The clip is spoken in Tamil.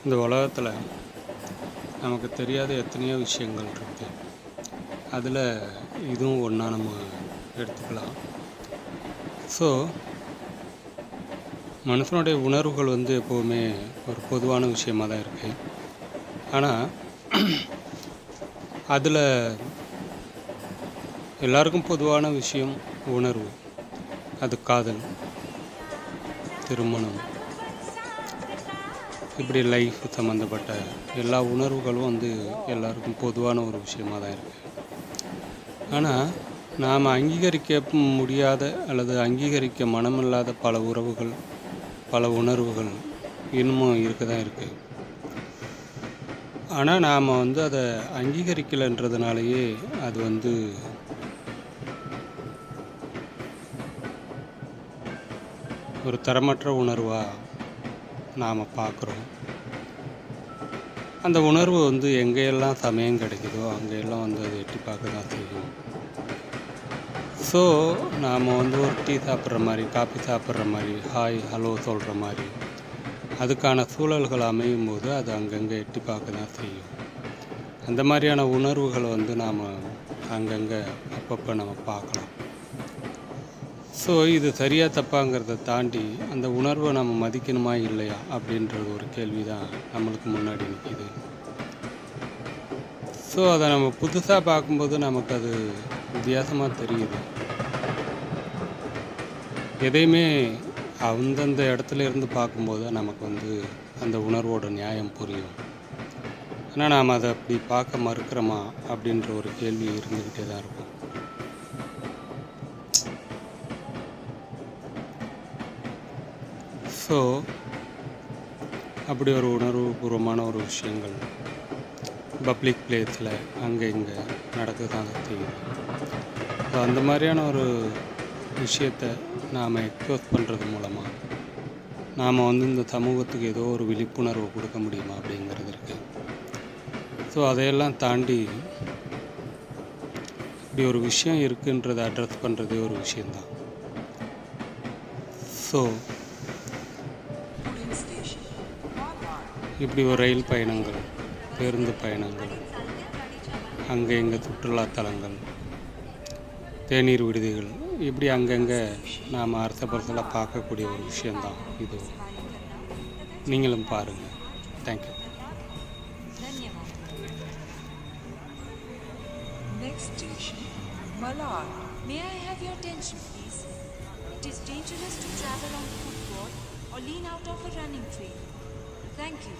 இந்த உலகத்தில் நமக்கு தெரியாத எத்தனையோ விஷயங்கள் இருக்குது. அதில் இதுவும் ஒன்றா நம்ம எடுத்துக்கலாம். ஸோ மனுஷனுடைய உணர்வுகள் எப்போவுமே ஒரு பொதுவான விஷயமாக தான் இருக்குது. ஆனால் அதில் எல்லாருக்கும் பொதுவான விஷயம் உணர்வு. அது காதல், திருமணம், இப்படி லைஃப் சம்மந்தப்பட்ட எல்லா உணர்வுகளும் எல்லாருக்கும் பொதுவான ஒரு விஷயமாக தான் இருக்குது. ஆனால் நாம் அங்கீகரிக்க முடியாத அல்லது அங்கீகரிக்க மனமில்லாத பல உறவுகள், பல உணர்வுகள் இன்னமும் இருக்க தான் இருக்குது. ஆனால் நாம் அதை அங்கீகரிக்கலைன்றதுனாலேயே அது ஒரு தரமற்ற உணர்வாக நாம் பார்க்குறோம். அந்த உணர்வு எங்கேயெல்லாம் சமயம் கிடைக்குதோ அங்கெல்லாம் அதை எட்டி பார்க்க தான் செய்யும். ஸோ நாம் ஒரு டீ சாப்பிட்ற மாதிரி, காஃபி சாப்பிட்ற மாதிரி, ஹாய் ஹலோ சொல்கிற மாதிரி அதுக்கான சூழல்கள் அமையும் போது அது அங்கங்கே எட்டி பார்க்க தான் செய்யும். அந்த மாதிரியான உணர்வுகளை நாம் அங்கங்கே அப்பப்போ நம்ம பார்க்கலாம். ஸோ இது சரியாக தப்பாங்கிறத தாண்டி அந்த உணர்வை நம்ம மதிக்கணுமா இல்லையா அப்படின்றது ஒரு கேள்வி தான் நம்மளுக்கு முன்னாடி நிற்கிது. ஸோ அதை நம்ம புதுசாக பார்க்கும்போது நமக்கு அது வித்தியாசமாக தெரியுது. எதையுமே அந்தந்த இடத்துல இருந்து பார்க்கும்போது நமக்கு அந்த உணர்வோட நியாயம் புரியும். ஆனால் நாம் அதை அப்படி பார்க்க மறுக்கிறோமா அப்படின்ற ஒரு கேள்வி இருந்துக்கிட்டே தான் இருக்கும். ஸோ அப்படி ஒரு உணர்வுபூர்வமான ஒரு விஷயங்கள் பப்ளிக் பிளேஸில் அங்கே இங்கே நடக்க தான் செய்யுது. ஸோ அந்த மாதிரியான ஒரு விஷயத்தை நாம் எக்ஸ்போஸ் பண்ணுறது மூலமாக நாம் இந்த சமூகத்துக்கு ஏதோ ஒரு விழிப்புணர்வு கொடுக்க முடியுமா அப்படிங்கிறது இருக்குது. ஸோ அதையெல்லாம் தாண்டி இப்படி ஒரு விஷயம் இருக்குன்றதை அட்ரஸ் பண்ணுறதே ஒரு விஷயந்தான். ஸோ இப்படி ஒரு ரயில் பயணங்கள், பேருந்து பயணங்கள், அங்கே இங்கே சுற்றுலாத்தலங்கள், தேநீர் விடுதிகள், இப்படி அங்கங்கே நாம் அரச பரசலாக பார்க்கக்கூடிய ஒரு விஷயந்தான் இது. நீங்களும் பாருங்கள். Thank you. Next station, Malad. May I have your attention, please? It is dangerous to travel on footboard or lean out of a running train. Thank you.